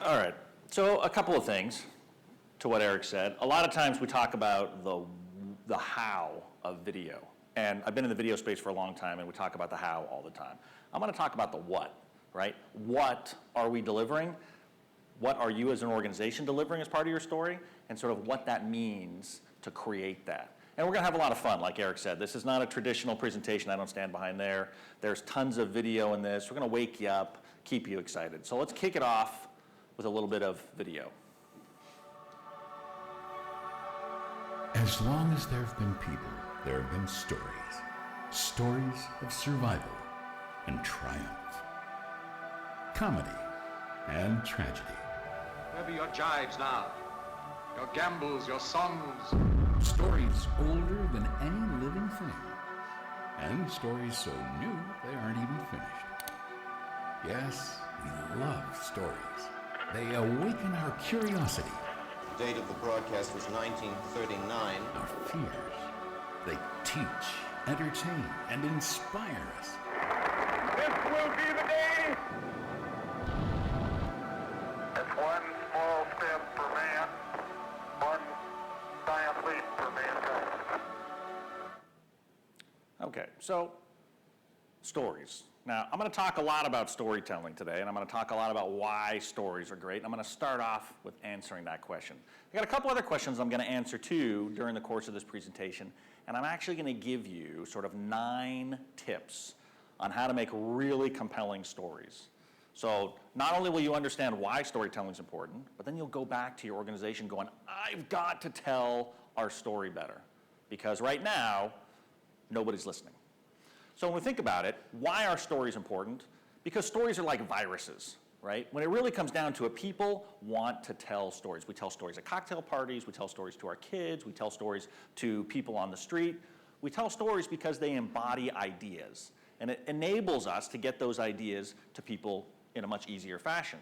All right, so a couple of things to what Eric said. A lot of times we talk about the how of video. And I've been in the video space for a long time, and we talk about the how all the time. I'm going to talk about the what, right? What are we delivering? What are you as an organization delivering as part of your story? And sort of what that means to create that. And we're going to have a lot of fun, like Eric said. This is not a traditional presentation. I don't stand behind there. There's tons of video in this. We're going to wake you up, keep you excited. So let's kick it off with a little bit of video. As long as there have been people, there have been stories. Stories of survival and triumph. Comedy and tragedy. Where be your jibes now? Your gambles, your songs. Stories older than any living thing. And stories so new they aren't even finished. Yes, we love stories. They awaken our curiosity. The date of the broadcast was 1939. Our fears. They teach, entertain, and inspire us. This will be the day. It's one small step for man, one giant leap for mankind. Okay, so stories. Now, I'm going to talk a lot about storytelling today, and I'm going to talk a lot about why stories are great. I'm going to start off with answering that question. I got a couple other questions I'm going to answer too during the course of this presentation, and I'm actually going to give you sort of 9 tips on how to make really compelling stories. So not only will you understand why storytelling is important, but then you'll go back to your organization going, I've got to tell our story better, because right now, nobody's listening. So when we think about it, why are stories important? Because stories are like viruses, right? When it really comes down to it, people want to tell stories. We tell stories at cocktail parties, we tell stories to our kids, we tell stories to people on the street. We tell stories because they embody ideas, and it enables us to get those ideas to people in a much easier fashion.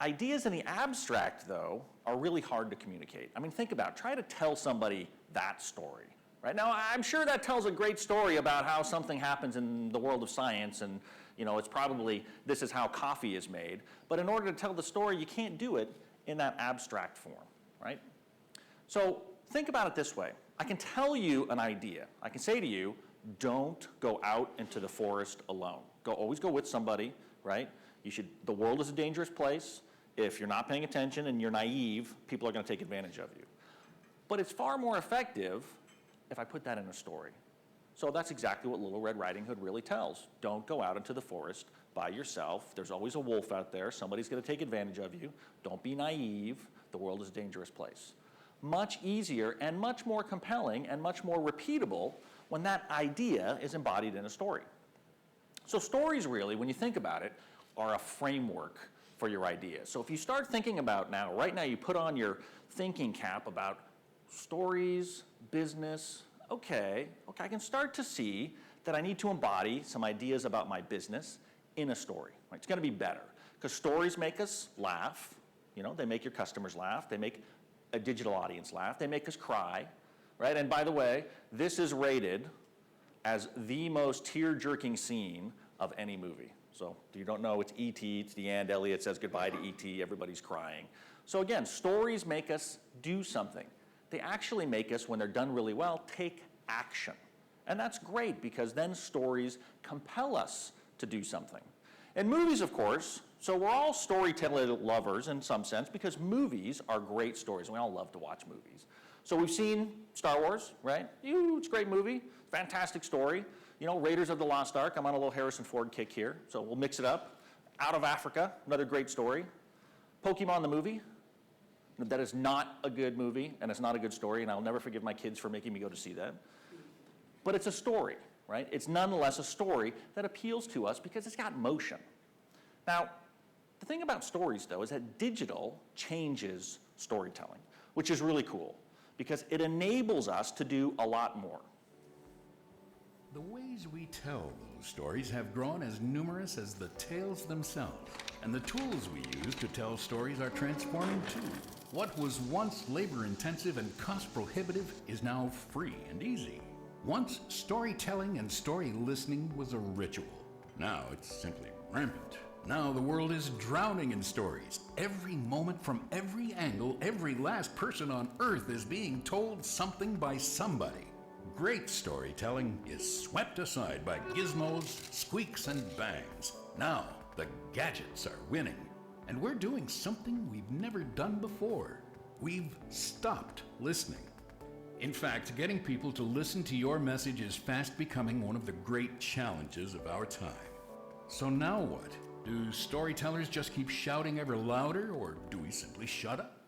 Ideas in the abstract, though, are really hard to communicate. I mean, think about it. Try to tell somebody that story. Right? Now, I'm sure that tells a great story about how something happens in the world of science, and it's probably this is how coffee is made. But in order to tell the story, you can't do it in that abstract form, right? So think about it this way. I can tell you an idea. I can say to you, don't go out into the forest alone. Always go with somebody, right? The world is a dangerous place. If you're not paying attention and you're naive, people are going to take advantage of you. But it's far more effective if I put that in a story. So that's exactly what Little Red Riding Hood really tells. Don't go out into the forest by yourself. There's always a wolf out there. Somebody's going to take advantage of you. Don't be naive. The world is a dangerous place. Much easier and much more compelling and much more repeatable when that idea is embodied in a story. So stories really, when you think about it, are a framework for your idea. So if you start thinking about right now you put on your thinking cap about stories, business, okay, I can start to see that I need to embody some ideas about my business in a story. Right? It's going to be better because stories make us laugh. They make your customers laugh. They make a digital audience laugh. They make us cry, right? And by the way, this is rated as the most tear-jerking scene of any movie. So if you don't know, it's E.T., it's the end, Elliot says goodbye to E.T., everybody's crying. So again, stories make us do something. They actually make us, when they're done really well, take action. And that's great because then stories compel us to do something. And movies, of course, so we're all storytelling lovers in some sense because movies are great stories. And we all love to watch movies. So we've seen Star Wars, right? It's a great movie, fantastic story. Raiders of the Lost Ark, I'm on a little Harrison Ford kick here, so we'll mix it up. Out of Africa, another great story. Pokemon the movie. That is not a good movie, and it's not a good story, and I'll never forgive my kids for making me go to see that. But it's a story, right? It's nonetheless a story that appeals to us because it's got motion. Now, the thing about stories, though, is that digital changes storytelling, which is really cool because it enables us to do a lot more. The ways we tell those stories have grown as numerous as the tales themselves, and the tools we use to tell stories are transforming too. What was once labor-intensive and cost-prohibitive is now free and easy. Once, storytelling and story listening was a ritual. Now it's simply rampant. Now the world is drowning in stories. Every moment from every angle, every last person on Earth is being told something by somebody. Great storytelling is swept aside by gizmos, squeaks, and bangs. Now the gadgets are winning, and we're doing something we've never done before. We've stopped listening. In fact, getting people to listen to your message is fast becoming one of the great challenges of our time. So now what? Do storytellers just keep shouting ever louder, or do we simply shut up?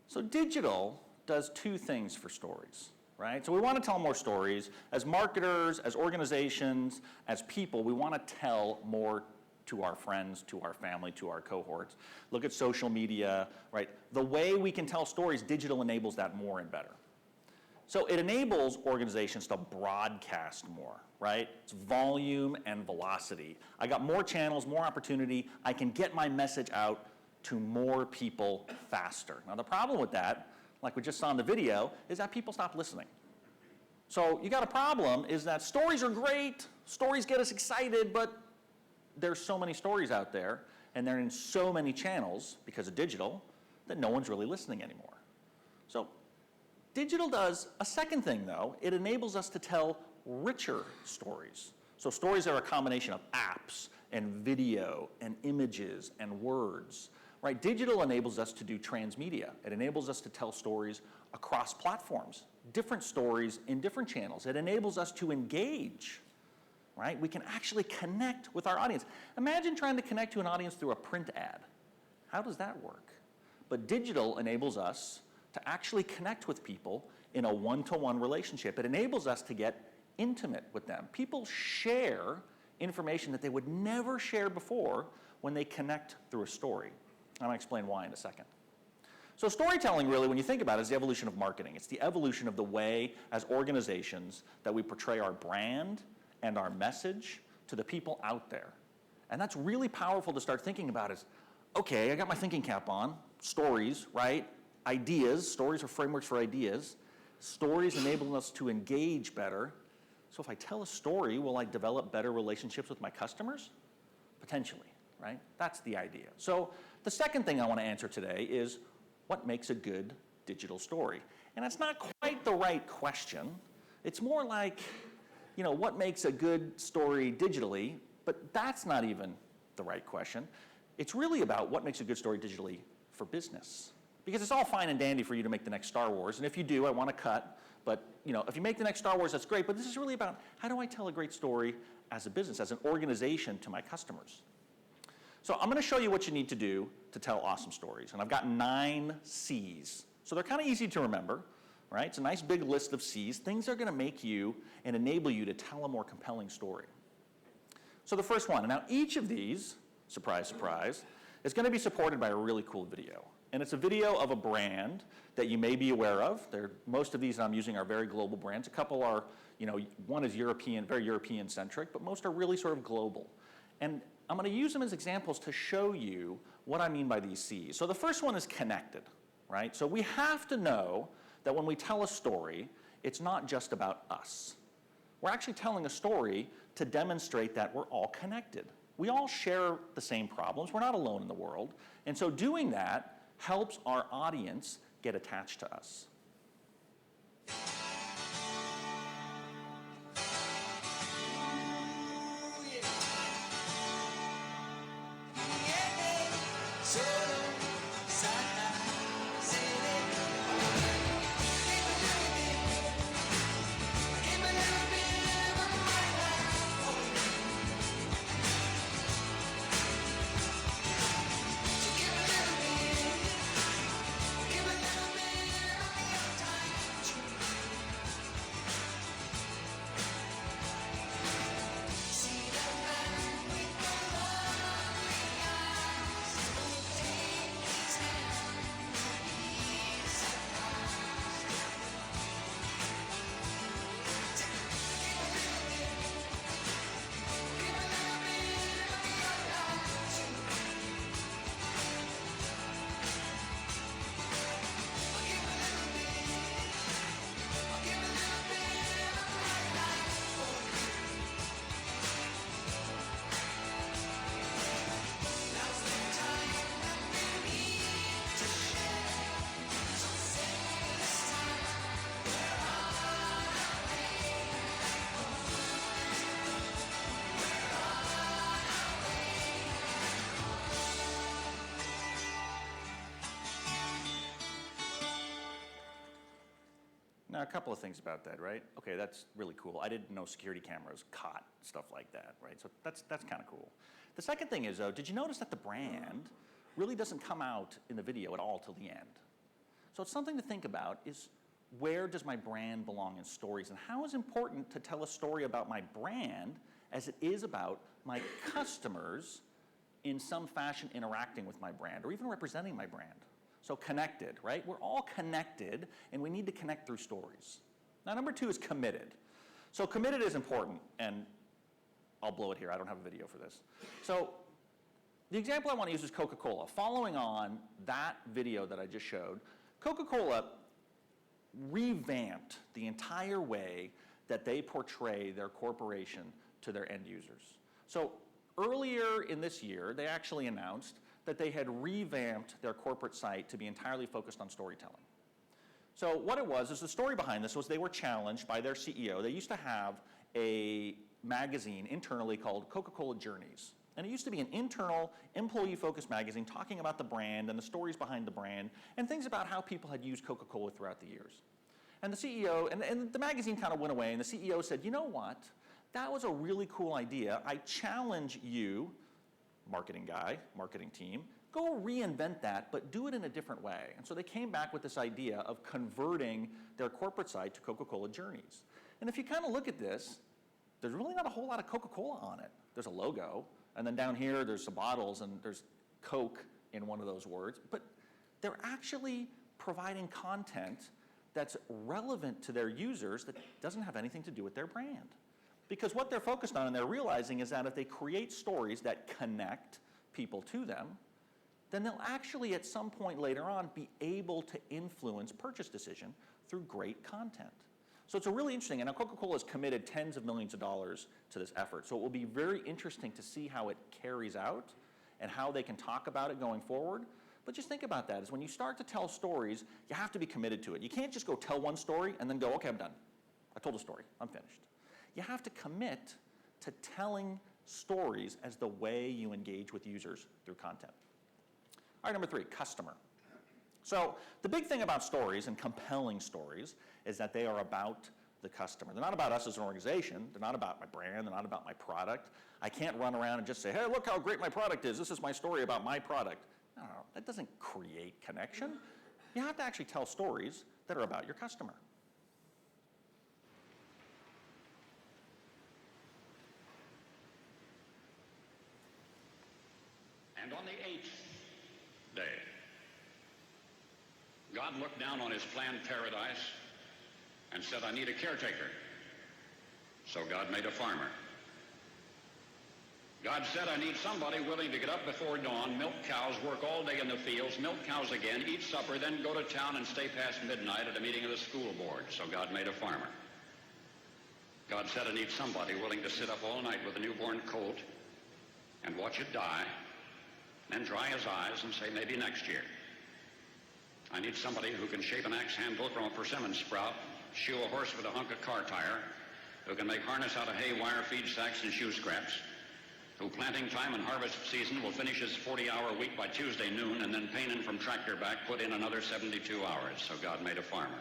So digital does two things for stories, right? So we want to tell more stories. As marketers, as organizations, as people, we want to tell more to our friends, to our family, to our cohorts. Look at social media, right? The way we can tell stories, digital enables that more and better. So it enables organizations to broadcast more, right? It's volume and velocity. I got more channels, more opportunity. I can get my message out to more people faster. Now the problem with that, like we just saw in the video, is that people stop listening. So you got a problem is that stories are great, stories get us excited, but there's so many stories out there, and they're in so many channels because of digital that no one's really listening anymore. So digital does a second thing, though. It enables us to tell richer stories. So stories are a combination of apps and video and images and words, right? Digital enables us to do transmedia. It enables us to tell stories across platforms, different stories in different channels. It enables us to engage. Right? We can actually connect with our audience. Imagine trying to connect to an audience through a print ad. How does that work? But digital enables us to actually connect with people in a one-to-one relationship. It enables us to get intimate with them. People share information that they would never share before when they connect through a story. I'm going to explain why in a second. So storytelling really, when you think about it, is the evolution of marketing. It's the evolution of the way, as organizations, that we portray our brand and our message to the people out there. And that's really powerful to start thinking about is, okay, I got my thinking cap on, stories, right? Ideas, stories are frameworks for ideas. Stories enable us to engage better. So if I tell a story, will I develop better relationships with my customers? Potentially, right? That's the idea. So the second thing I want to answer today is, what makes a good digital story? And it's not quite the right question. It's more like, you know, what makes a good story digitally, but that's not even the right question. It's really about what makes a good story digitally for business. Because it's all fine and dandy for you to make the next Star Wars, and if you do, I want to cut, but you know, if you make the next Star Wars, that's great, but this is really about how do I tell a great story as a business, as an organization to my customers. So I'm going to show you what you need to do to tell awesome stories, and I've got 9 C's. So they're kind of easy to remember. Right? It's a nice big list of C's. Things are going to make you and enable you to tell a more compelling story. So the first one, now each of these, surprise, surprise, is going to be supported by a really cool video. And it's a video of a brand that you may be aware of. Most of these I'm using are very global brands. A couple are, you know, one is European, very European-centric, but most are really sort of global. And I'm going to use them as examples to show you what I mean by these C's. So the first one is connected, right? So we have to know that when we tell a story, it's not just about us. We're actually telling a story to demonstrate that we're all connected. We all share the same problems. We're not alone in the world. And so doing that helps our audience get attached to us. Now, a couple of things about that, right? Okay, that's really cool. I didn't know security cameras caught stuff like that, right? So that's kind of cool. The second thing is, though, did you notice that the brand really doesn't come out in the video at all till the end? So it's something to think about is, where does my brand belong in stories, and how is it important to tell a story about my brand as it is about my customers in some fashion interacting with my brand or even representing my brand? So connected, right? We're all connected, and we need to connect through stories. Now, number 2 is committed. So committed is important, and I'll blow it here. I don't have a video for this. So the example I want to use is Coca-Cola. Following on that video that I just showed, Coca-Cola revamped the entire way that they portray their corporation to their end users. So earlier in this year, they actually announced that they had revamped their corporate site to be entirely focused on storytelling. So what it was is, the story behind this was they were challenged by their CEO. They used to have a magazine internally called Coca-Cola Journeys. And it used to be an internal, employee-focused magazine talking about the brand and the stories behind the brand and things about how people had used Coca-Cola throughout the years. And the CEO, and the magazine kind of went away, and the CEO said, you know what? That was a really cool idea. I challenge you, marketing guy, marketing team, go reinvent that, but do it in a different way. And so they came back with this idea of converting their corporate site to Coca-Cola Journeys. And if you kind of look at this, there's really not a whole lot of Coca-Cola on it. There's a logo, and then down here there's some bottles, and there's Coke in one of those words. But they're actually providing content that's relevant to their users that doesn't have anything to do with their brand. Because what they're focused on and they're realizing is that if they create stories that connect people to them, then they'll actually at some point later on be able to influence purchase decision through great content. So it's a really interesting, and now Coca-Cola has committed tens of millions of dollars to this effort. So it will be very interesting to see how it carries out and how they can talk about it going forward. But just think about that, is when you start to tell stories, you have to be committed to it. You can't just go tell one story and then go, okay, I'm done. I told a story, I'm finished. You have to commit to telling stories as the way you engage with users through content. All right, number 3, customer. So the big thing about stories and compelling stories is that they are about the customer. They're not about us as an organization. They're not about my brand. They're not about my product. I can't run around and just say, hey, look how great my product is. This is my story about my product. No, that doesn't create connection. You have to actually tell stories that are about your customer. And on the 8th day, God looked down on his planned paradise and said, I need a caretaker. So God made a farmer. God said, I need somebody willing to get up before dawn, milk cows, work all day in the fields, milk cows again, eat supper, then go to town and stay past midnight at a meeting of the school board. So God made a farmer. God said, I need somebody willing to sit up all night with a newborn colt and watch it die, then dry his eyes and say, maybe next year. I need somebody who can shape an axe handle from a persimmon sprout, shoe a horse with a hunk of car tire, who can make harness out of hay, wire, feed sacks, and shoe scraps, who planting time and harvest season will finish his 40-hour week by Tuesday noon, and then painin' from tractor back put in another 72 hours. So God made a farmer.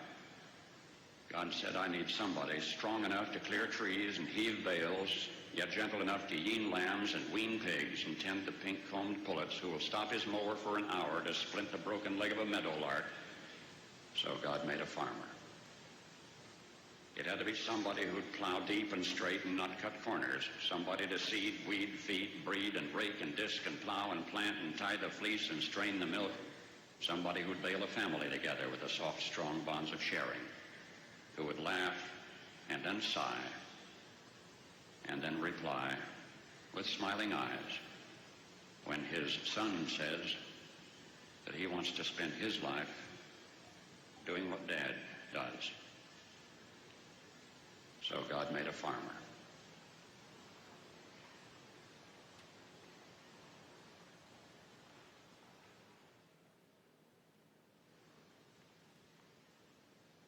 God said, I need somebody strong enough to clear trees and heave bales, yet gentle enough to yean lambs and wean pigs and tend the pink-combed pullets, who will stop his mower for an hour to splint the broken leg of a meadowlark. So God made a farmer. It had to be somebody who'd plow deep and straight and not cut corners, somebody to seed, weed, feed, breed, and rake and disc and plow and plant and tie the fleece and strain the milk, somebody who'd bail a family together with the soft, strong bonds of sharing, who would laugh and then sigh and then reply with smiling eyes when his son says that he wants to spend his life doing what Dad does. So God made a farmer.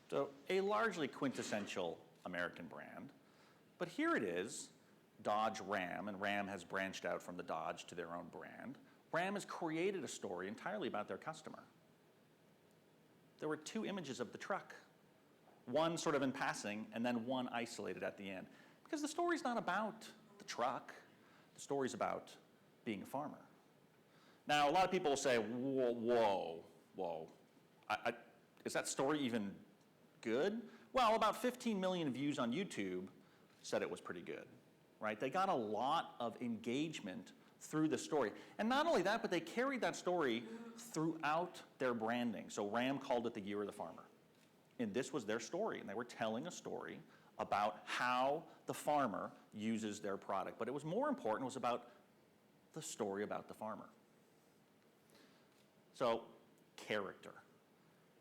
So a largely quintessential American brand, but here it is, Dodge Ram, and Ram has branched out from the Dodge to their own brand. Ram has created a story entirely about their customer. There were 2 images of the truck. one sort of in passing, and then one isolated at the end. Because the story's not about the truck. The story's about being a farmer. Now, a lot of people will say, whoa. Is that story even good? Well, about 15 million views on YouTube said it was pretty good, right? They got a lot of engagement through the story. And not only that, but they carried that story throughout their branding. So Ram called it the Year of the Farmer. And this was their story, and they were telling a story about how the farmer uses their product. But it was more important, it was about the story about the farmer. So, character.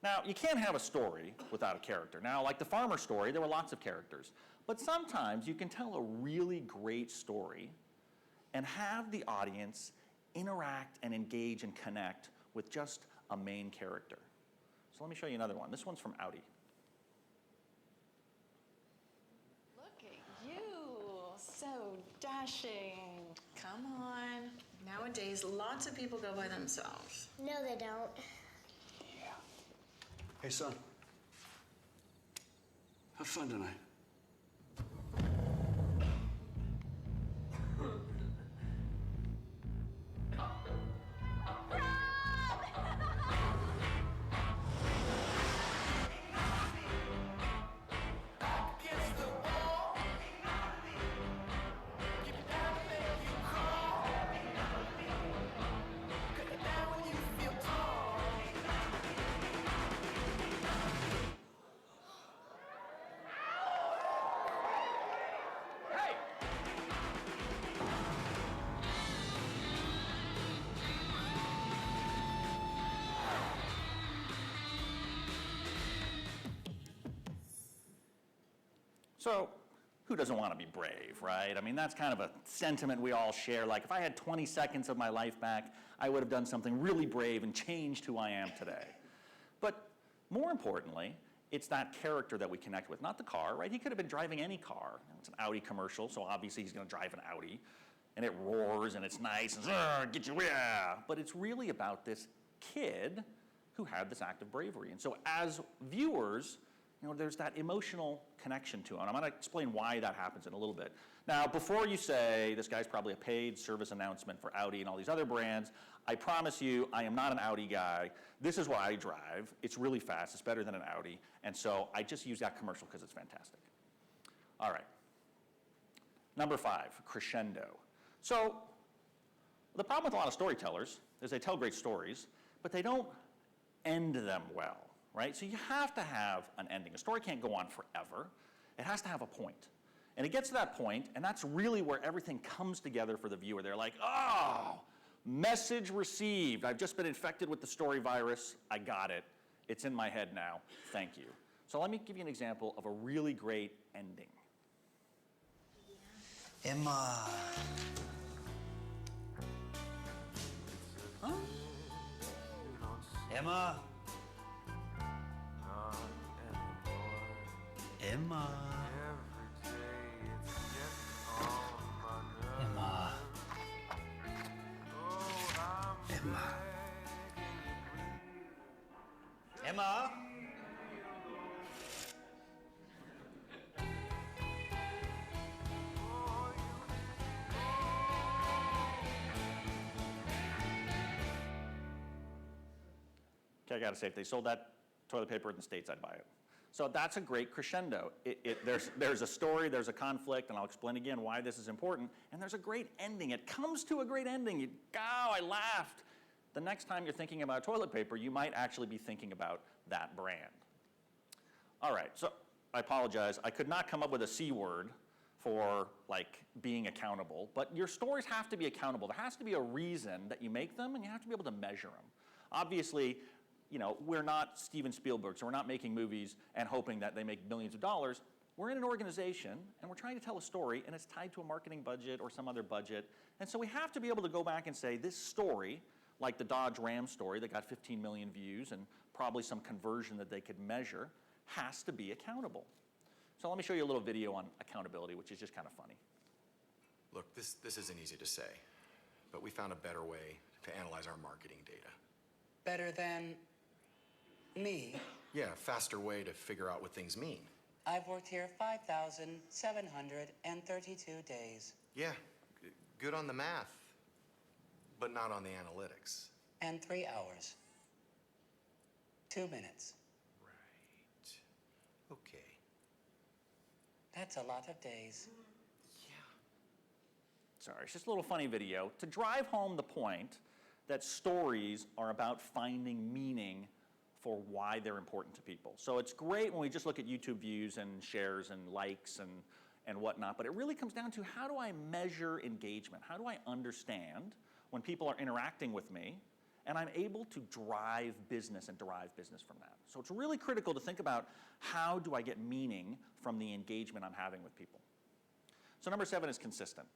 Now, you can't have a story without a character. Now, like the farmer story, there were lots of characters. But sometimes you can tell a really great story and have the audience interact and engage and connect with just a main character. So let me show you another one. This one's from Audi. Look at you, so dashing. Come on. Nowadays, lots of people go by themselves. No, they don't. Hey, son. Have fun tonight. So, who doesn't want to be brave, right? I mean, that's kind of a sentiment we all share. Like, if I had 20 seconds of my life back, I would have done something really brave and changed who I am today. But more importantly, it's that character that we connect with, not the car, right? He could have been driving any car. It's an Audi commercial, so obviously he's going to drive an Audi. And it roars, and it's nice, and get you, yeah. But it's really about this kid who had this act of bravery. And so as viewers, there's that emotional connection to it. And I'm going to explain why that happens in a little bit. Now, before you say, this guy's probably a paid service announcement for Audi and all these other brands, I promise you, I am not an Audi guy. This is what I drive. It's really fast. It's better than an Audi. And so I just use that commercial because it's fantastic. All right. Number 5, crescendo. So the problem with a lot of storytellers is they tell great stories, but they don't end them well. Right? So you have to have an ending. A story can't go on forever. It has to have a point. And it gets to that point, and that's really where everything comes together for the viewer. They're like, oh, message received. I've just been infected with the story virus. I got it. It's in my head now. Thank you. So let me give you an example of a really great ending. Emma. Huh? Emma. Emma. Emma. Emma. Emma. Okay, I gotta say, if they sold that toilet paper in the States, I'd buy it. So that's a great crescendo. There's a story, there's a conflict, and I'll explain again why this is important, and there's a great ending. It comes to a great ending. I laughed. The next time you're thinking about toilet paper, you might actually be thinking about that brand. All right, so I apologize. I could not come up with a C word for being accountable, but your stories have to be accountable. There has to be a reason that you make them, and you have to be able to measure them. Obviously, we're not Steven Spielberg, so we're not making movies and hoping that they make millions of dollars. We're in an organization, and we're trying to tell a story, and it's tied to a marketing budget or some other budget. And so we have to be able to go back and say, this story, like the Dodge Ram story that got 15 million views and probably some conversion that they could measure, has to be accountable. So let me show you a little video on accountability, which is just kind of funny. Look, this isn't easy to say, but we found a better way to analyze our marketing data. Better than Me? Yeah, faster way to figure out what things mean. I've worked here 5,732 days. Yeah, good on the math, but not on the analytics. And 3 hours. 2 minutes. Right. Okay. That's a lot of days. Sorry, it's just a little funny video to drive home the point that stories are about finding meaning for why they're important to people. So it's great when we just look at YouTube views and shares and likes and whatnot, but it really comes down to how do I measure engagement? How do I understand when people are interacting with me and I'm able to drive business and derive business from that? So it's really critical to think about how do I get meaning from the engagement I'm having with people. So number 7 is consistent.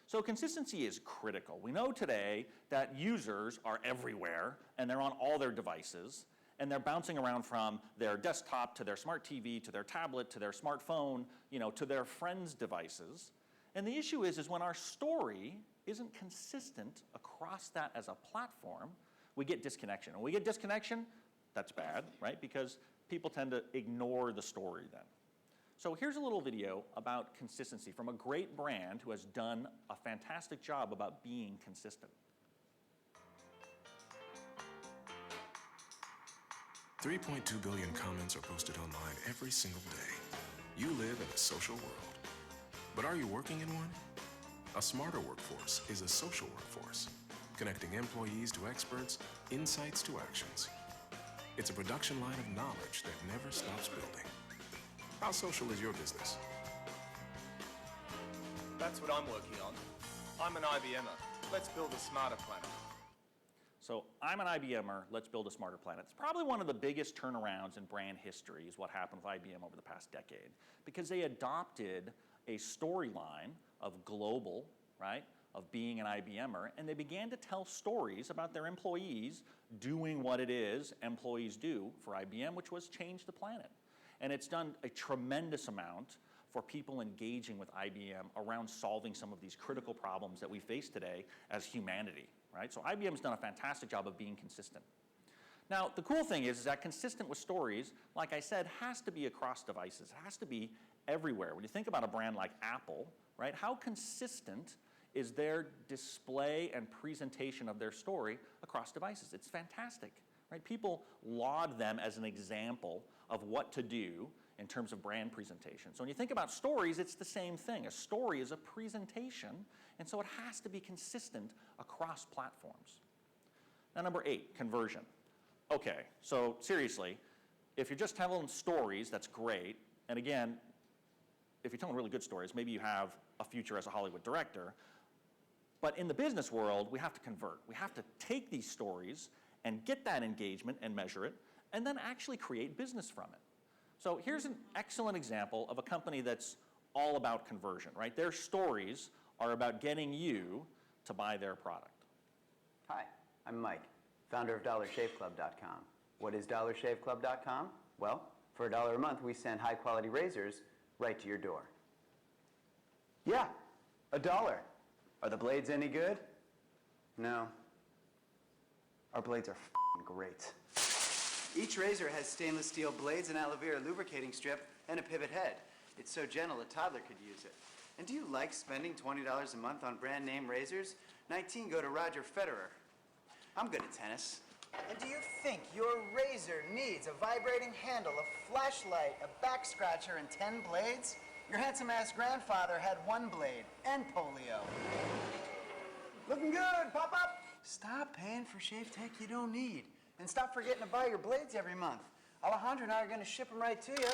So consistency is critical. We know today that users are everywhere and they're on all their devices and they're bouncing around from their desktop to their smart TV to their tablet to their smartphone, to their friends' devices. And the issue is when our story isn't consistent across that as a platform, we get disconnection. When we get disconnection, that's bad, right? Because people tend to ignore the story then. So here's a little video about consistency from a great brand who has done a fantastic job about being consistent. 3.2 billion comments are posted online every single day. You live in a social world. But are you working in one? A smarter workforce is a social workforce, connecting employees to experts, insights to actions. It's a production line of knowledge that never stops building. How social is your business? That's what I'm working on. I'm an IBMer. Let's build a smarter planet. So I'm an IBMer, let's build a smarter planet. It's probably one of the biggest turnarounds in brand history is what happened with IBM over the past decade, because they adopted a storyline of global, right, of being an IBMer, and they began to tell stories about their employees doing what it is employees do for IBM, which was change the planet. And it's done a tremendous amount for people engaging with IBM around solving some of these critical problems that we face today as humanity, right? So IBM's done a fantastic job of being consistent. Now, the cool thing is that consistent with stories, like I said, has to be across devices. It has to be everywhere. When you think about a brand like Apple, right, how consistent is their display and presentation of their story across devices? It's fantastic, right? People laud them as an example of what to do in terms of brand presentation. So when you think about stories, it's the same thing. A story is a presentation, and so it has to be consistent across platforms. Now, number 8, conversion. Okay, so seriously, if you're just telling stories, that's great. And again, if you're telling really good stories, maybe you have a future as a Hollywood director. But in the business world, we have to convert. We have to take these stories and get that engagement and measure it, and then actually create business from it. So here's an excellent example of a company that's all about conversion, right? Their stories are about getting you to buy their product. Hi, I'm Mike, founder of DollarShaveClub.com. What is DollarShaveClub.com? Well, for $1 a month, we send high-quality razors right to your door. Yeah, $1. Are the blades any good? No. Our blades are f***ing great. Each razor has stainless steel blades, an aloe vera lubricating strip, and a pivot head. It's so gentle a toddler could use it. And do you like spending $20 a month on brand name razors? 19 go to Roger Federer. I'm good at tennis. And do you think your razor needs a vibrating handle, a flashlight, a back scratcher, and 10 blades? Your handsome-ass grandfather had 1 blade and polio. Looking good, pop up! Stop paying for shave tech you don't need. And stop forgetting to buy your blades every month. Alejandro and I are going to ship them right to you.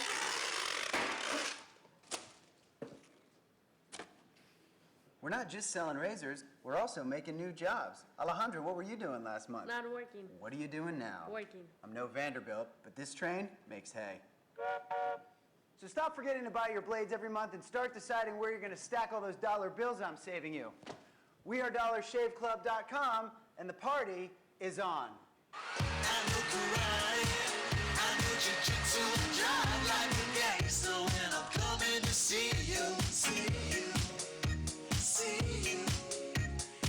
We're not just selling razors, we're also making new jobs. Alejandro, what were you doing last month? Not working. What are you doing now? Working. I'm no Vanderbilt, but this train makes hay. So stop forgetting to buy your blades every month and start deciding where you're going to stack all those dollar bills I'm saving you. We are DollarShaveClub.com, and the party is on. I know karate, I know jiu-jitsu and drive like a gangster when I'm coming to see you, see you, see you,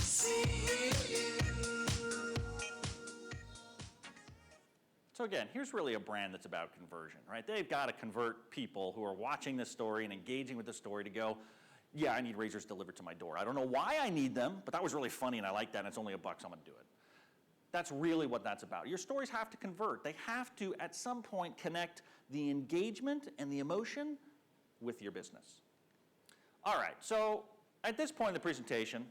see you. So again, here's really a brand that's about conversion, right? They've got to convert people who are watching this story and engaging with the story to go, yeah, I need razors delivered to my door. I don't know why I need them, but that was really funny and I like that and it's only $1, so I'm gonna do it. That's really what that's about. Your stories have to convert. They have to, at some point, connect the engagement and the emotion with your business. All right, so at this point in the presentation,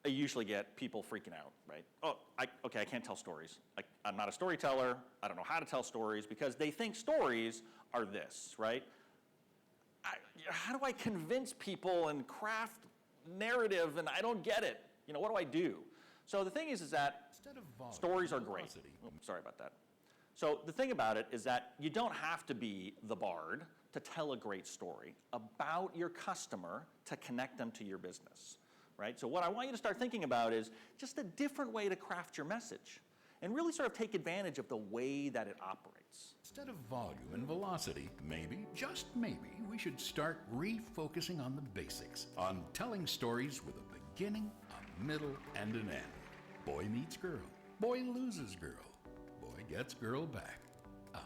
I usually get people freaking out, right? Oh, okay, I can't tell stories. I'm not a storyteller. I don't know how to tell stories because they think stories are this, right? How do I convince people and craft narrative and I don't get it? You know, what do I do? So the thing is that stories are great. Oh, sorry about that. So the thing about it is that you don't have to be the bard to tell a great story about your customer to connect them to your business, right? So what I want you to start thinking about is just a different way to craft your message and really sort of take advantage of the way that it operates. Instead of volume and velocity, maybe, just maybe, we should start refocusing on the basics, on telling stories with a beginning, a middle, and an end. Boy meets girl. Boy loses girl. Boy gets girl back. Ah,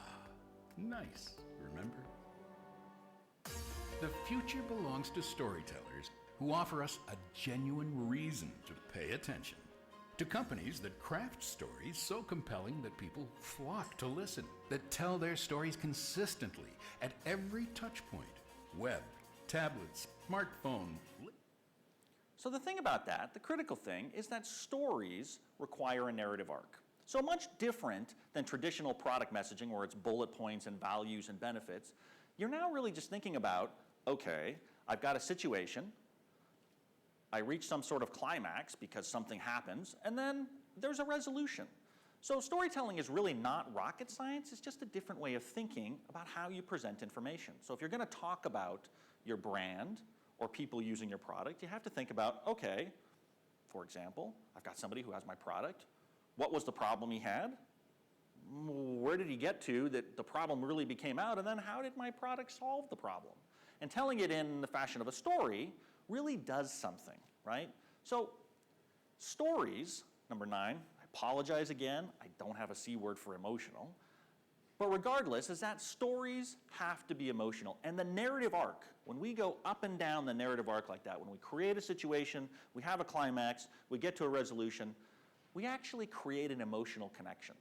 nice, remember? The future belongs to storytellers who offer us a genuine reason to pay attention. To companies that craft stories so compelling that people flock to listen, that tell their stories consistently at every touch point. Web, tablets, smartphone. So the thing about that, the critical thing, is that stories require a narrative arc. So much different than traditional product messaging where it's bullet points and values and benefits. You're now really just thinking about, okay, I've got a situation, I reach some sort of climax because something happens, and then there's a resolution. So storytelling is really not rocket science, it's just a different way of thinking about how you present information. So if you're gonna talk about your brand or people using your product, you have to think about, okay, for example, I've got somebody who has my product. What was the problem he had? Where did he get to that the problem really became out? And then how did my product solve the problem? And telling it in the fashion of a story really does something, right? So stories, number 9, I apologize again, I don't have a C word for emotional, but regardless is that stories have to be emotional. And the narrative arc, when we go up and down the narrative arc like that, when we create a situation, we have a climax, we get to a resolution, we actually create an emotional connection.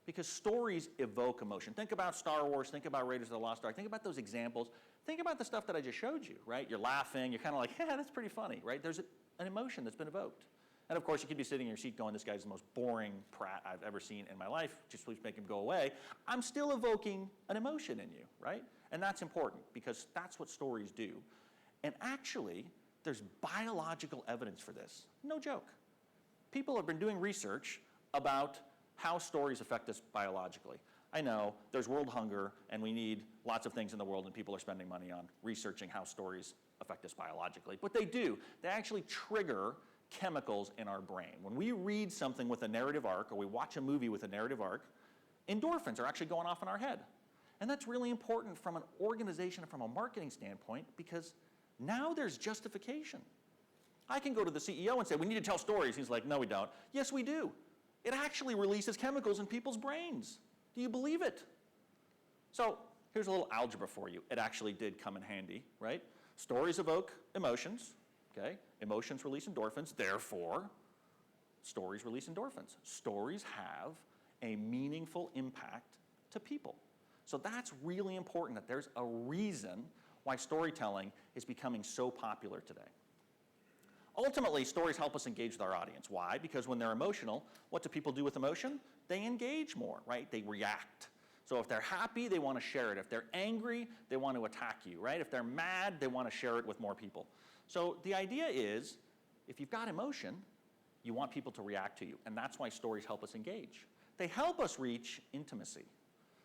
Because stories evoke emotion. Think about Star Wars, think about Raiders of the Lost Ark, think about those examples. Think about the stuff that I just showed you, right? You're laughing, you're kind of like, yeah, that's pretty funny, right? There's an emotion that's been evoked. And of course, you could be sitting in your seat going, this guy's the most boring prat I've ever seen in my life, just please make him go away. I'm still evoking an emotion in you, right? And that's important because that's what stories do. And actually, there's biological evidence for this. No joke. People have been doing research about how stories affect us biologically. I know there's world hunger and we need lots of things in the world and people are spending money on researching how stories affect us biologically. But they do. They actually trigger chemicals in our brain. When we read something with a narrative arc or we watch a movie with a narrative arc, endorphins are actually going off in our head. And that's really important from an organization and from a marketing standpoint because now there's justification. I can go to the CEO and say, we need to tell stories. He's like, no, we don't. Yes, we do. It actually releases chemicals in people's brains. Do you believe it? So here's a little algebra for you. It actually did come in handy, right? Stories evoke emotions, okay? Emotions release endorphins, therefore, stories release endorphins. Stories have a meaningful impact to people. So that's really important that there's a reason why storytelling is becoming so popular today. Ultimately, stories help us engage with our audience. Why? Because when they're emotional, what do people do with emotion? They engage more, right? They react. So if they're happy, they want to share it. If they're angry, they want to attack you, right? If they're mad, they want to share it with more people. So the idea is, if you've got emotion, you want people to react to you. And that's why stories help us engage. They help us reach intimacy.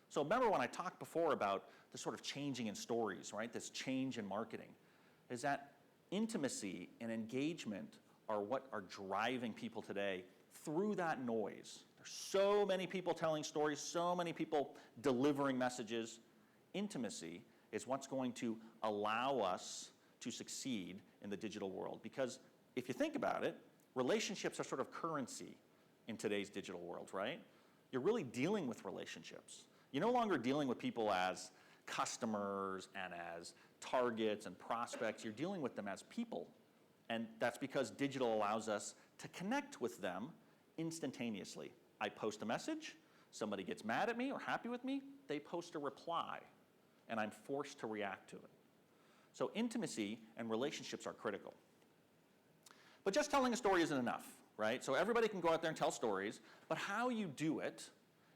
So remember when I talked before about the sort of changing in stories, right? This change in marketing, is that intimacy and engagement are what are driving people today through that noise. There's so many people telling stories, so many people delivering messages. Intimacy is what's going to allow us to succeed in the digital world. Because if you think about it, relationships are sort of currency in today's digital world, right? you're really dealing with relationships. You're no longer dealing with people as customers and as targets and prospects. You're dealing with them as people. And that's because digital allows us to connect with them instantaneously. I post a message, somebody gets mad at me or happy with me, they post a reply, and I'm forced to react to it. So intimacy and relationships are critical. But just telling a story isn't enough, right? So everybody can go out there and tell stories, but how you do it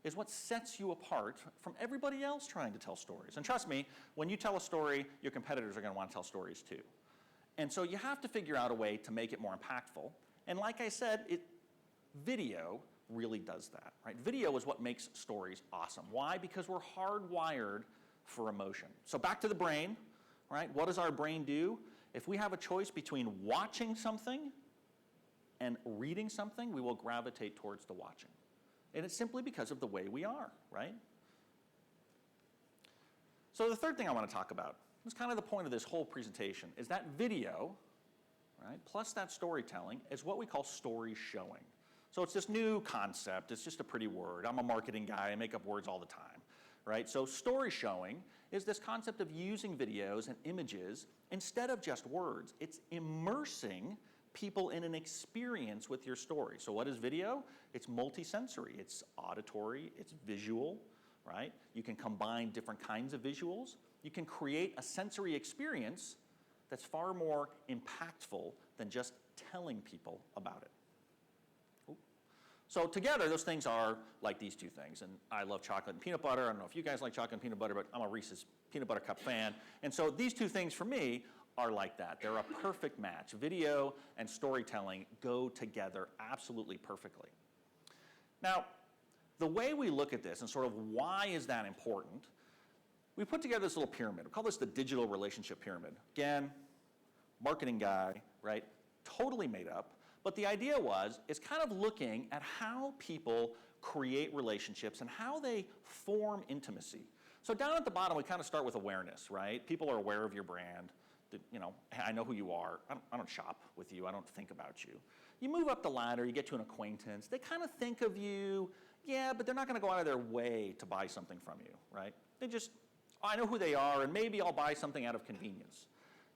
is what sets you apart from everybody else trying to tell stories. And trust me, when you tell a story, your competitors are going to want to tell stories too. And so you have to figure out a way to make it more impactful. And like I said, video really does that, right? Video is what makes stories awesome. Why? Because we're hardwired for emotion. So back to the brain, right? What does our brain do? If we have a choice between watching something and reading something, we will gravitate towards the watching. And it's simply because of the way we are, right? So the third thing I want to talk about, is kind of the point of this whole presentation, is that video, right, plus that storytelling is what we call story showing. So it's this new concept, it's just a pretty word. I'm a marketing guy, I make up words all the time, right? So story showing is this concept of using videos and images instead of just words. It's immersing people in an experience with your story. So what is video? It's multisensory, it's auditory, it's visual, right? You can combine different kinds of visuals. You can create a sensory experience that's far more impactful than just telling people about it. Ooh. So together, those things are like these two things. And I love chocolate and peanut butter. I don't know if you guys like chocolate and peanut butter, but I'm a Reese's peanut butter cup fan. And so these two things for me are like that. They're a perfect match. Video and storytelling go together absolutely perfectly. Now, the way we look at this and sort of why is that important, we put together this little pyramid. We call this the digital relationship pyramid. Again, marketing guy, right? Totally made up. But the idea is kind of looking at how people create relationships and how they form intimacy. So down at the bottom, we kind of start with awareness, right? People are aware of your brand. You know, I know who you are. I don't shop with you. I don't think about you. You move up the ladder, you get to an acquaintance. They kind of think of you, yeah, but they're not going to go out of their way to buy something from you, right? They just, I know who they are, and maybe I'll buy something out of convenience.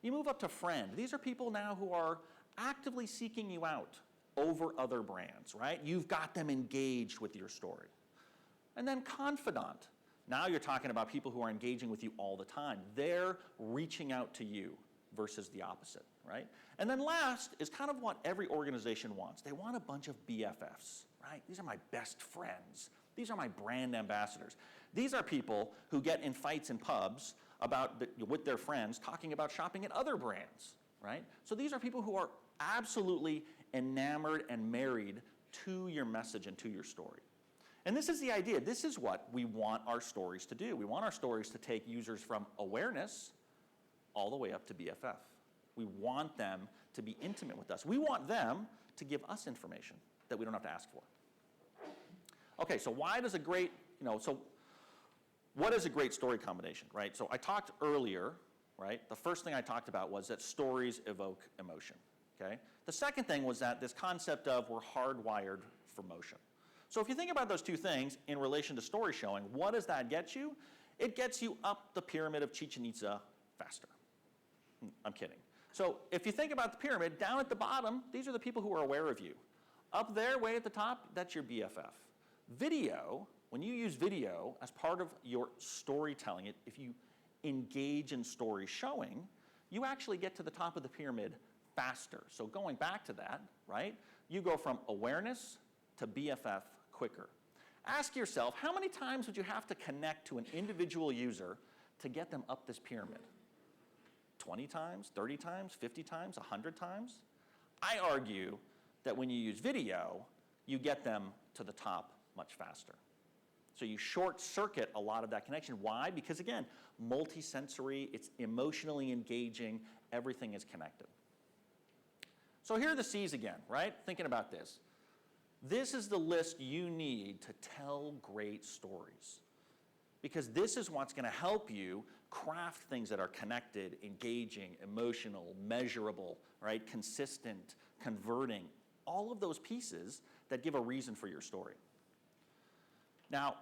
You move up to friend. These are people now who are actively seeking you out over other brands, right? You've got them engaged with your story. And then confidant. Now you're talking about people who are engaging with you all the time. They're reaching out to you versus the opposite, right? And then last is kind of what every organization wants. They want a bunch of BFFs, right? These are my best friends. These are my brand ambassadors. These are people who get in fights in pubs with their friends talking about shopping at other brands, right? So these are people who are absolutely enamored and married to your message and to your story. And this is the idea. This is what we want our stories to do. We want our stories to take users from awareness all the way up to BFF. We want them to be intimate with us. We want them to give us information that we don't have to ask for. Okay, so what is a great story combination, right? So I talked earlier, right? The first thing I talked about was that stories evoke emotion, okay? The second thing was that this concept of we're hardwired for motion. So if you think about those two things in relation to story showing, what does that get you? It gets you up the pyramid of Chichen Itza faster. I'm kidding. So if you think about the pyramid, down at the bottom, these are the people who are aware of you. Up there, way at the top, that's your BFF. Video, when you use video as part of your storytelling, if you engage in story showing, you actually get to the top of the pyramid faster. So going back to that, right, you go from awareness to BFF quicker. Ask yourself, how many times would you have to connect to an individual user to get them up this pyramid? 20 times, 30 times, 50 times, 100 times? I argue that when you use video, you get them to the top much faster. So you short circuit a lot of that connection. Why? Because again, multisensory, it's emotionally engaging, everything is connected. So here are the C's again, right? Thinking about this. This is the list you need to tell great stories. Because this is what's going to help you craft things that are connected, engaging, emotional, measurable, right? Consistent, converting, all of those pieces that give a reason for your story. Now,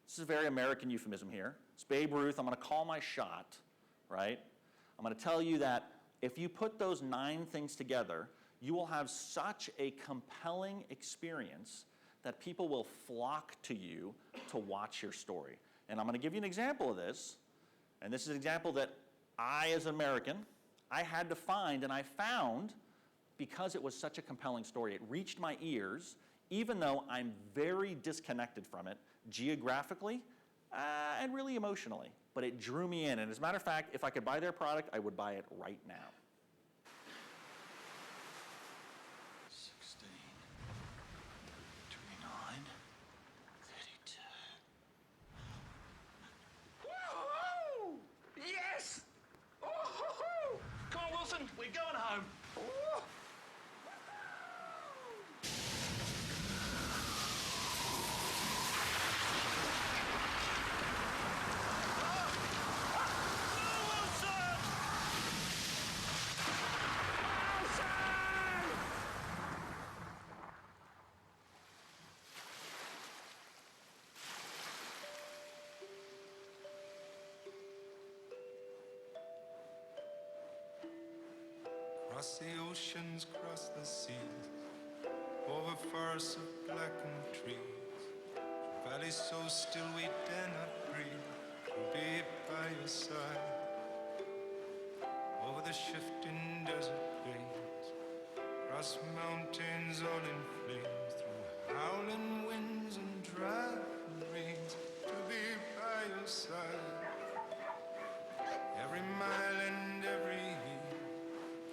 this is a very American euphemism here. It's Babe Ruth. I'm going to call my shot, right? I'm going to tell you that if you put those 9 things together, you will have such a compelling experience that people will flock to you to watch your story. And I'm going to give you an example of this. And this is an example that I, as an American, I had to find, and I found because it was such a compelling story. It reached my ears, even though I'm very disconnected from it geographically and really emotionally. But it drew me in. And as a matter of fact, if I could buy their product, I would buy it right now. 16, 29, 32. Woo-hoo! Yes! Oh-hoo-hoo! Come on, Wilson, we're going home. Woo! Cross the oceans, cross the seas, over forests of blackened trees, valleys so still we dare not breathe, be by your side, over the shifting desert plains, across mountains all in flames, through howling winds and driving rains, to be by your side, every mile and every year.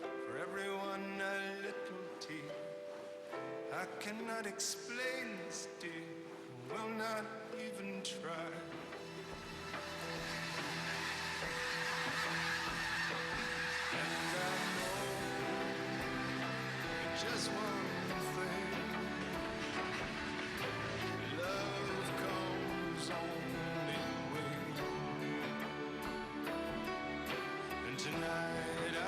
For everyone a little tear. I cannot explain this, dear, will not even try. And I know just one thing. Love comes only way. And tonight I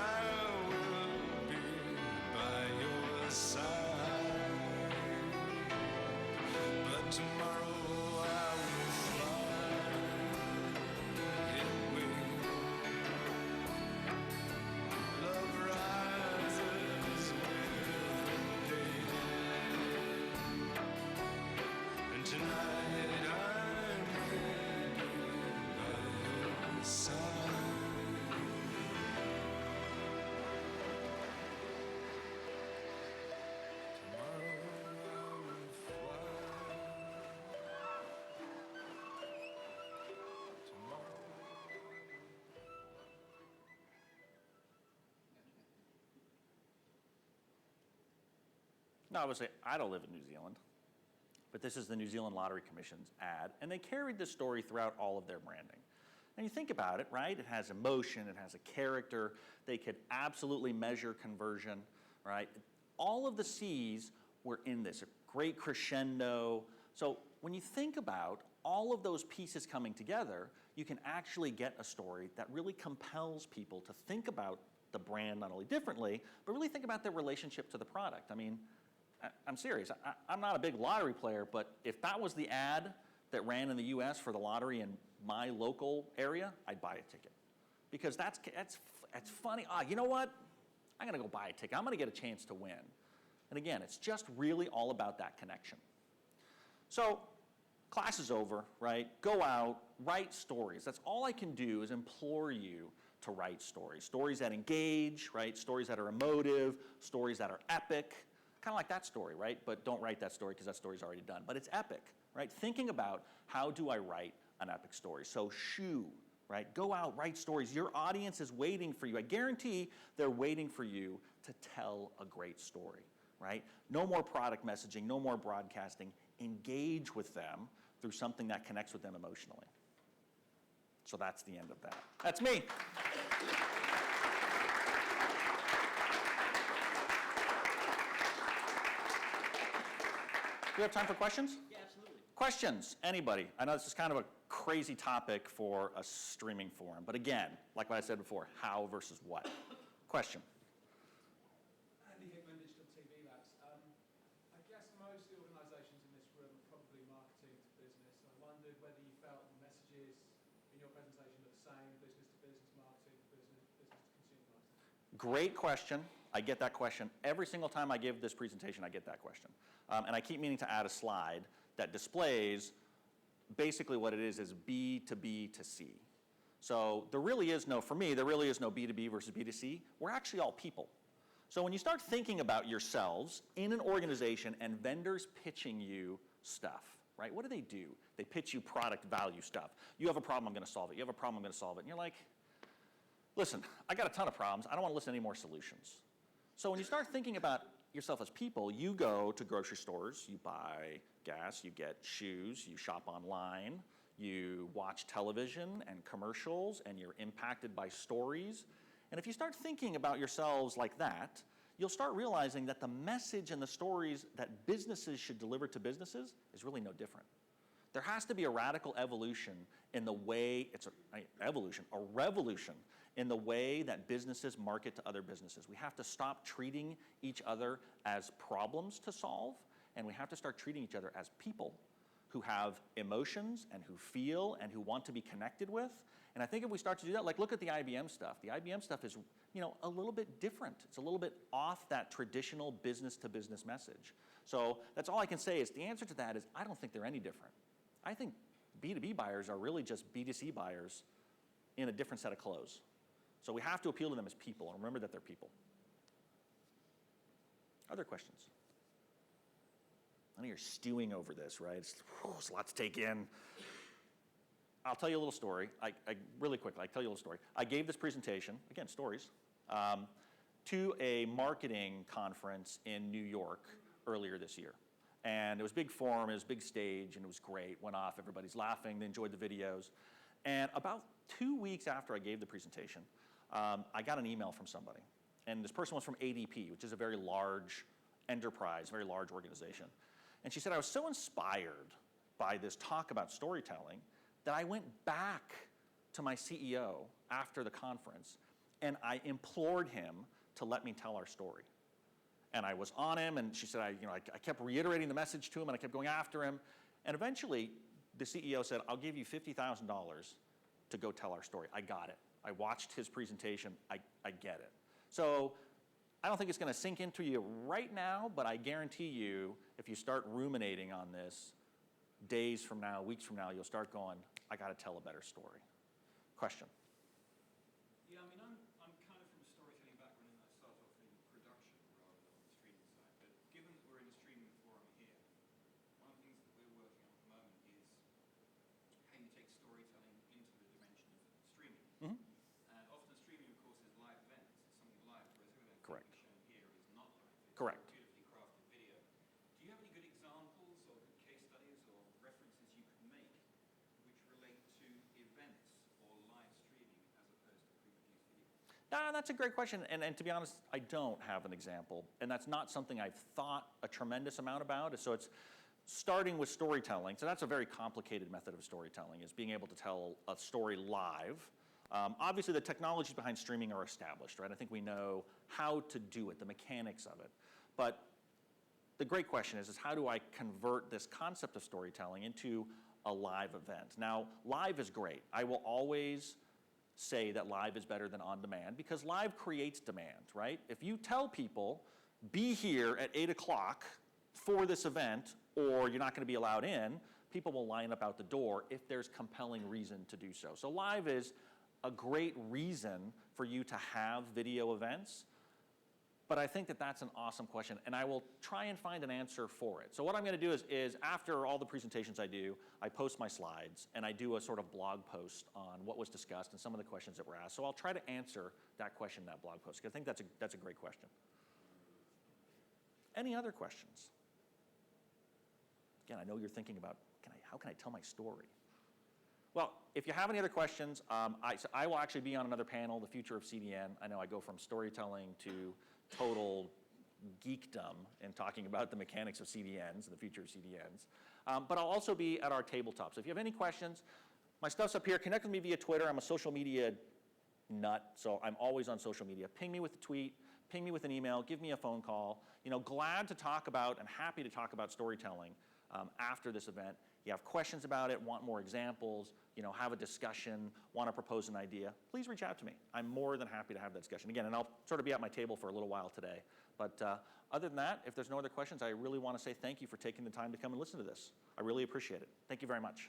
tomorrow I will fly away. Love rises with the day, and tonight I'm ready by your side. Now, obviously, I don't live in New Zealand, but this is the New Zealand Lottery Commission's ad, and they carried this story throughout all of their branding. And you think about it, right? It has emotion, it has a character, they could absolutely measure conversion, right? All of the C's were in this, a great crescendo. So when you think about all of those pieces coming together, you can actually get a story that really compels people to think about the brand not only differently, but really think about their relationship to the product. I mean, I'm serious. I'm not a big lottery player, but if that was the ad that ran in the US for the lottery in my local area, I'd buy a ticket. Because that's funny. You know what? I'm going to go buy a ticket. I'm going to get a chance to win. And again, it's just really all about that connection. So class is over, right? Go out, write stories. That's all I can do is implore you to write stories. Stories that engage, right? Stories that are emotive, stories that are epic. Kind of like that story, right? But don't write that story because that story's already done. But it's epic, right? Thinking about how do I write an epic story. So right? Go out, write stories. Your audience is waiting for you. I guarantee they're waiting for you to tell a great story, right? No more product messaging, no more broadcasting. Engage with them through something that connects with them emotionally. So that's the end of that. That's me. Do we have time for questions? Yeah, absolutely. Questions, anybody? I know this is kind of a crazy topic for a streaming forum, but again, like what I said before, how versus what? Question. Andy Hickman, Digital TV Labs. I guess most of the organisations in this room are probably marketing to wondered whether you felt the messages in your presentation are the same, business-to-business marketing, business-to-consumer marketing. Great question. I get that question. Every single time I give this presentation, I get that question. And I keep meaning to add a slide that displays basically what it is B to B to C. So there really is no, for me, there really is no B2B versus B2C. We're actually all people. So when you start thinking about yourselves in an organization and vendors pitching you stuff, right? What do? They pitch you product value stuff. You have a problem, I'm going to solve it. You have a problem, I'm going to solve it. And you're like, listen, I got a ton of problems. I don't want to listen to any more solutions. So when you start thinking about yourself as people, you go to grocery stores, you buy gas, you get shoes, you shop online, you watch television and commercials, and you're impacted by stories. And if you start thinking about yourselves like that, you'll start realizing that the message and the stories that businesses should deliver to businesses is really no different. There has to be a radical evolution in the way, a revolution in the way that businesses market to other businesses. We have to stop treating each other as problems to solve, and we have to start treating each other as people who have emotions and who feel and who want to be connected with. And I think if we start to do that, like look at the IBM stuff. The IBM stuff is, a little bit different. It's a little bit off that traditional business-to-business message. So that's all I can say is the answer to that is I don't think they're any different. I think B2B buyers are really just B2C buyers in a different set of clothes. So we have to appeal to them as people and remember that they're people. Other questions? I know you're stewing over this, right? It's a lot to take in. I'll tell you a little story. Really quickly, I'll tell you a little story. I gave this presentation, again, stories, to a marketing conference in New York earlier this year. And it was a big forum, it was a big stage, and it was great. Went off, everybody's laughing, they enjoyed the videos. And about 2 weeks after I gave the presentation, I got an email from somebody. And this person was from ADP, which is a very large enterprise, very large organization. And she said, I was so inspired by this talk about storytelling that I went back to my CEO after the conference and I implored him to let me tell our story. And I was on him, and she said, I kept reiterating the message to him, and I kept going after him. And eventually, the CEO said, I'll give you $50,000 to go tell our story. I got it. I watched his presentation. I get it. So I don't think it's going to sink into you right now, but I guarantee you, if you start ruminating on this, days from now, weeks from now, you'll start going, I got to tell a better story. Question? Yeah, I mean, I'm kind of from a storytelling background, and I started off in production rather than on the streaming side. But given that we're in a streaming forum here, one of the things that we're working on at the moment is how you take storytelling into the dimension of streaming. Mm-hmm. And often streaming, of course, is live events. It's something live, whereas everything Correct. shown here is not live. It's Correct. beautifully crafted video. Do you have any good examples or good case studies or references you could make which relate to events or live streaming as opposed to pre-produced video? That's a great question, and to be honest, I don't have an example, and that's not something I've thought a tremendous amount about. So it's starting with storytelling. So that's a very complicated method of storytelling, is being able to tell a story live. Obviously, the technologies behind streaming are established, right? I think we know how to do it, the mechanics of it. But the great question is how do I convert this concept of storytelling into a live event? Now, live is great. I will always say that live is better than on demand because live creates demand, right? If you tell people, be here at 8 o'clock for this event or you're not going to be allowed in, people will line up out the door if there's compelling reason to do so. So live is a great reason for you to have video events, but I think that that's an awesome question, and I will try and find an answer for it. So what I'm going to do is after all the presentations I do, I post my slides, and I do a sort of blog post on what was discussed and some of the questions that were asked. So I'll try to answer that question in that blog post, because I think that's a great question. Any other questions? Again, I know you're thinking about, how can I tell my story? Well, if you have any other questions, I will actually be on another panel, The Future of CDN. I know I go from storytelling to total geekdom in talking about the mechanics of CDNs and the future of CDNs. But I'll also be at our tabletop. So if you have any questions, my stuff's up here. Connect with me via Twitter. I'm a social media nut, so I'm always on social media. Ping me with a tweet, ping me with an email, give me a phone call. Glad to talk about and happy to talk about storytelling after this event. you have questions about it, want more examples, have a discussion, want to propose an idea, please reach out to me. I'm more than happy to have that discussion. Again, and I'll sort of be at my table for a little while today. But other than that, if there's no other questions, I really want to say thank you for taking the time to come and listen to this. I really appreciate it. Thank you very much.